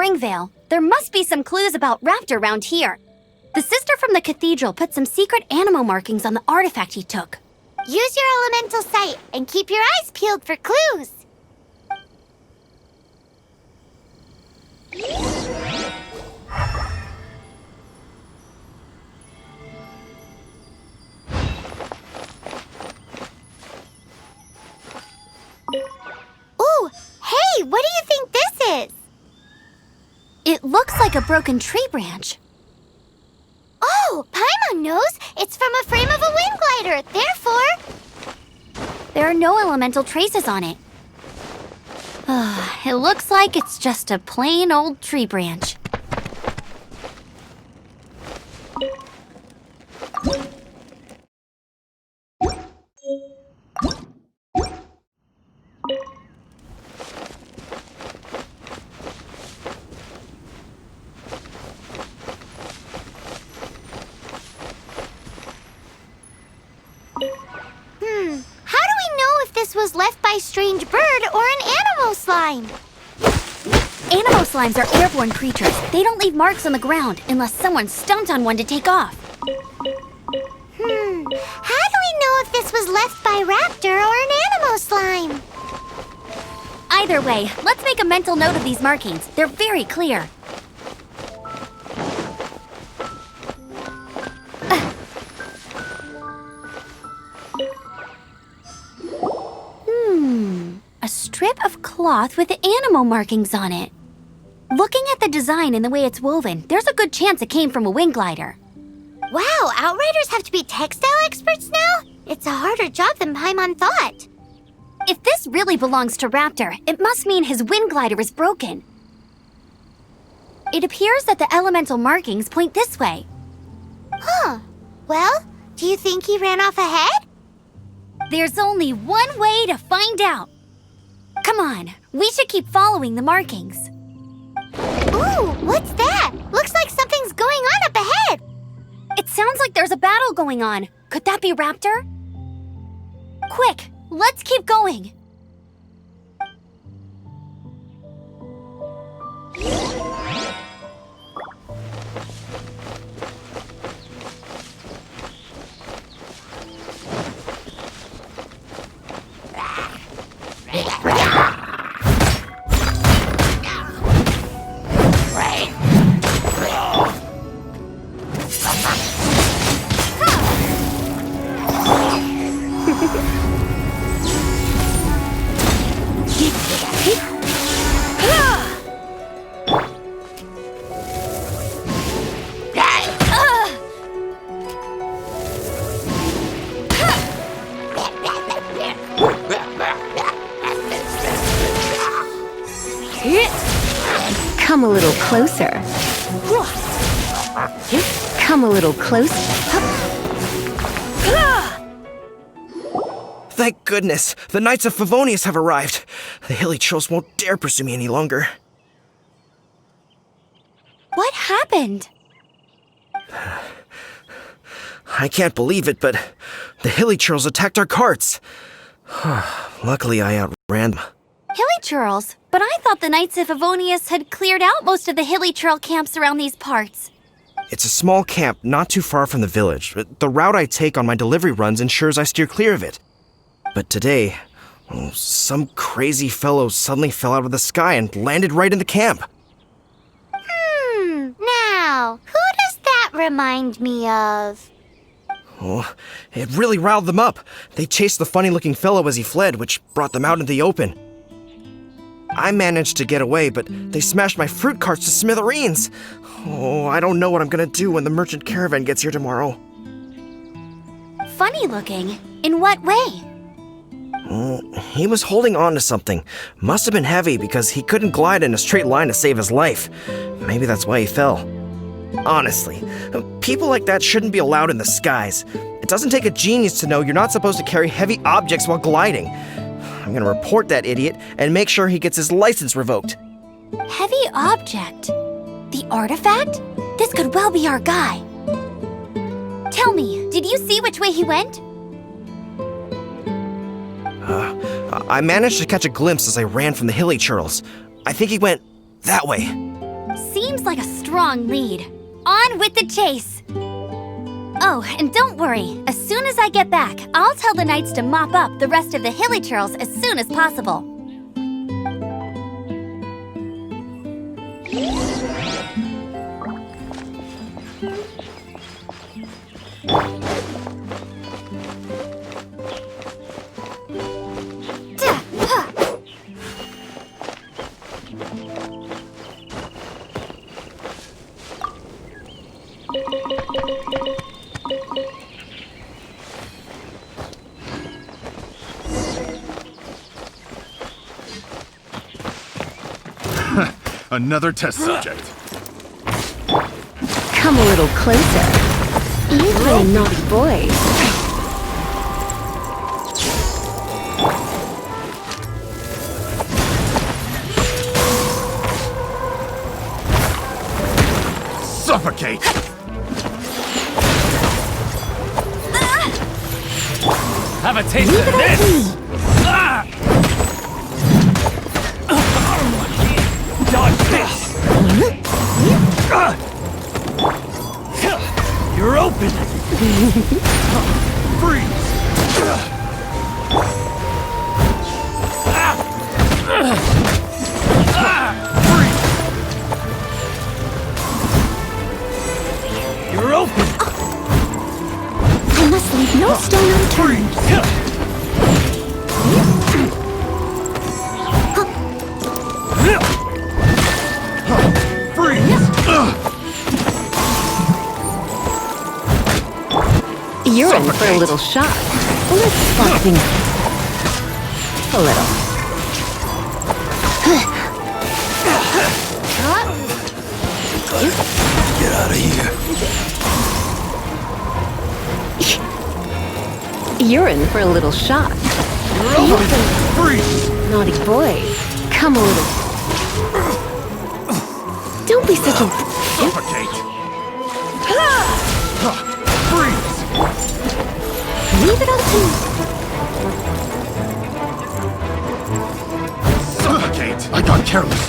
Springvale. There must be some clues about Raptor around here. The sister from the cathedral put some secret animal markings on the artifact he took. Use your elemental sight and keep your eyes peeled for clues. Ooh, hey, what do you think this is? It looks like a broken tree branch. Oh, Paimon knows. It's from a frame of a wind glider. Therefore, there are no elemental traces on it. It looks like it's just a plain old tree branch. How do we know if this was left by strange bird or an animal slime? Animal slimes are airborne creatures. They don't leave marks on the ground unless someone stomped on one to take off. How do we know if this was left by Raptor or an animal slime? Either way, let's make a mental note of these markings. They're very clear. A strip of cloth with animal markings on it. Looking at the design and the way it's woven, there's a good chance it came from a wind glider. Wow, Outriders have to be textile experts now? It's a harder job than Paimon thought. If this really belongs to Raptor, it must mean his wind glider is broken. It appears that the elemental markings point this way. Huh. Well, do you think he ran off ahead? There's only one way to find out. Come on, we should keep following the markings. Ooh, what's that? Looks like something's going on up ahead. It sounds like there's a battle going on. Could that be Raptor? Quick, let's keep going. Come a little closer. Come a little closer. Thank goodness! The Knights of Favonius have arrived! The hilly trolls won't dare pursue me any longer. What happened? I can't believe it, but the hilly trolls attacked our carts. Luckily, I outran them. Hilly churls? But I thought the Knights of Favonius had cleared out most of the hilly churl camps around these parts. It's a small camp not too far from the village. The route I take on my delivery runs ensures I steer clear of it. But today, some crazy fellow suddenly fell out of the sky and landed right in the camp. Now, who does that remind me of? Oh, it really riled them up. They chased the funny-looking fellow as he fled, which brought them out into the open. I managed to get away, but they smashed my fruit carts to smithereens. Oh, I don't know what I'm gonna do when the merchant caravan gets here tomorrow. Funny looking? In what way? He was holding on to something. Must have been heavy because he couldn't glide in a straight line to save his life. Maybe that's why he fell. Honestly, people like that shouldn't be allowed in the skies. It doesn't take a genius to know you're not supposed to carry heavy objects while gliding. I'm gonna report that idiot and make sure he gets his license revoked. Heavy object? The artifact? This could well be our guy. Tell me, did you see which way he went? I managed to catch a glimpse as I ran from the hilly churls. I think he went that way. seems like a strong lead. On with the chase! Oh, and don't worry. As soon as I get back, I'll tell the knights to mop up the rest of the hilly churls as soon as possible. Another test subject. Come a little closer. You play naughty boy. Suffocate! Have a taste of this! Dodge this! You're open! Freeze! Freeze! You're open! I must leave no stone unturned. You're in for a little shock. Let's spot things a little. Get out of here. You're in for a little shock. Freeze! Naughty boy. Come a little. Don't be such a... Suffocate! Freeze! Leave it all to me. Suffocate! I got careless.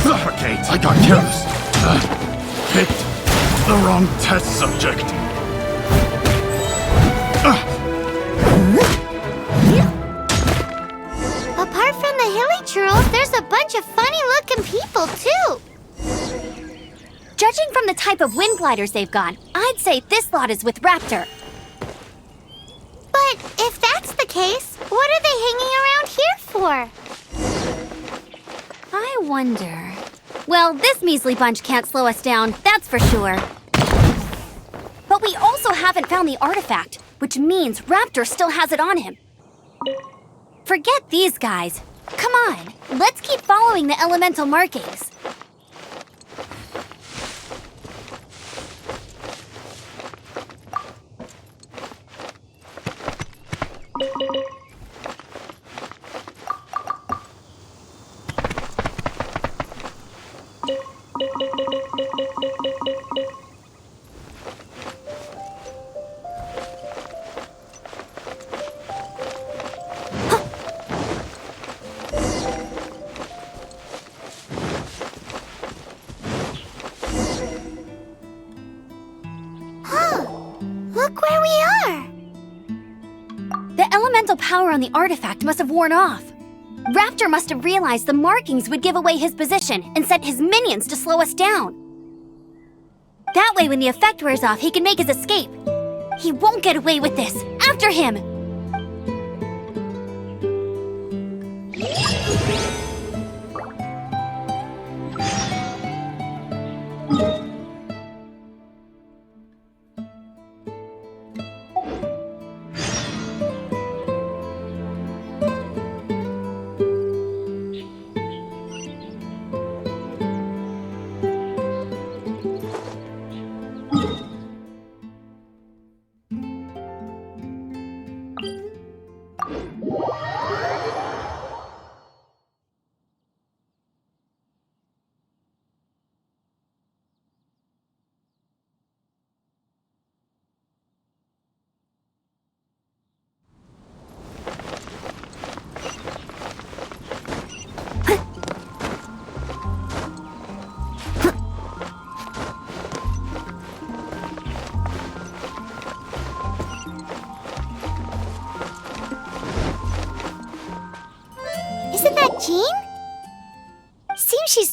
Suffocate! I got careless. Picked the wrong test subject. Apart from the hilly churls, there's a bunch of funny-looking people, too. Judging from the type of wind gliders they've got, I'd say this lot is with Raptor. But if that's the case, what are they hanging around here for? I wonder... Well, this measly bunch can't slow us down, that's for sure. But we also haven't found the artifact, which means Raptor still has it on him. Forget these guys. Come on, let's keep following the elemental markings. Look where we are! The elemental power on the artifact must have worn off. Raptor must have realized the markings would give away his position and sent his minions to slow us down. That way, when the effect wears off, he can make his escape. He won't get away with this. After him!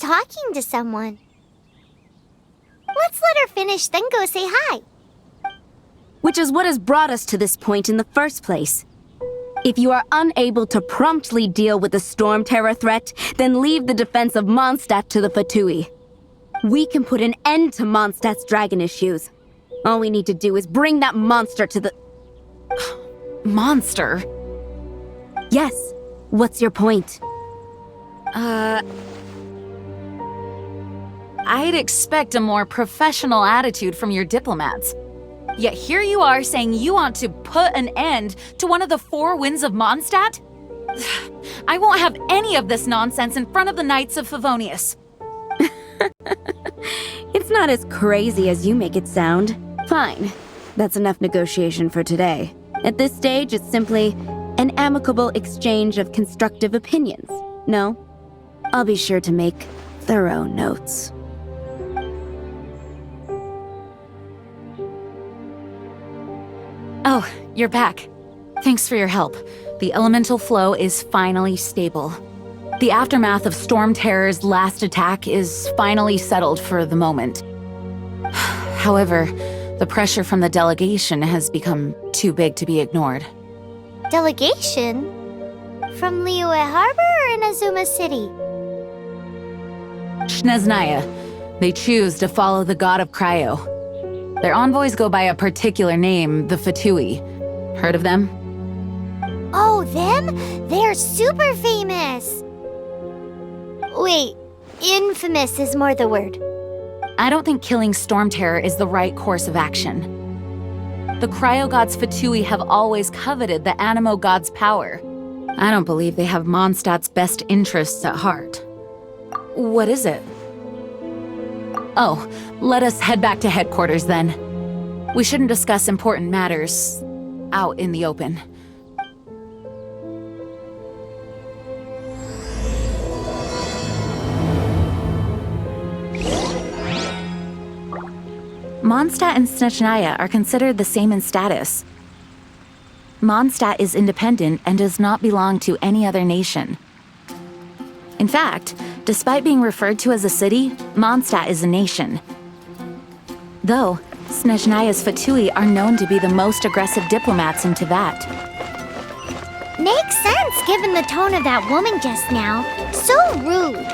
talking to someone. Let's let her finish, then go say hi. Which is what has brought us to this point in the first place. If you are unable to promptly deal with the Storm Terror threat, then leave the defense of Mondstadt to the Fatui. We can put an end to Mondstadt's dragon issues. All we need to do is bring that monster to the... Monster? Yes. What's your point? I'd expect a more professional attitude from your diplomats. Yet here you are saying you want to put an end to one of the four winds of Mondstadt? I won't have any of this nonsense in front of the Knights of Favonius. It's not as crazy as you make it sound. Fine. That's enough negotiation for today. At this stage, it's simply an amicable exchange of constructive opinions. No? I'll be sure to make thorough notes. Oh, you're back. Thanks for your help. The elemental flow is finally stable. The aftermath of Storm Terror's last attack is finally settled for the moment. However, the pressure from the delegation has become too big to be ignored. Delegation? From Liyue Harbor or Inazuma City? Snezhnaya. They choose to follow the god of Cryo. Their envoys go by a particular name, the Fatui. Heard of them? Oh, them? They're super famous! Wait, infamous is more the word. I don't think killing Storm Terror is the right course of action. The Cryo God's Fatui have always coveted the Animo God's power. I don't believe they have Mondstadt's best interests at heart. What is it? Oh, let us head back to headquarters then. We shouldn't discuss important matters out in the open. Mondstadt and Snezhnaya are considered the same in status. Mondstadt is independent and does not belong to any other nation. In fact, despite being referred to as a city, Mondstadt is a nation. Though, Snezhnaya's Fatui are known to be the most aggressive diplomats in Teyvat. Makes sense given the tone of that woman just now. So rude.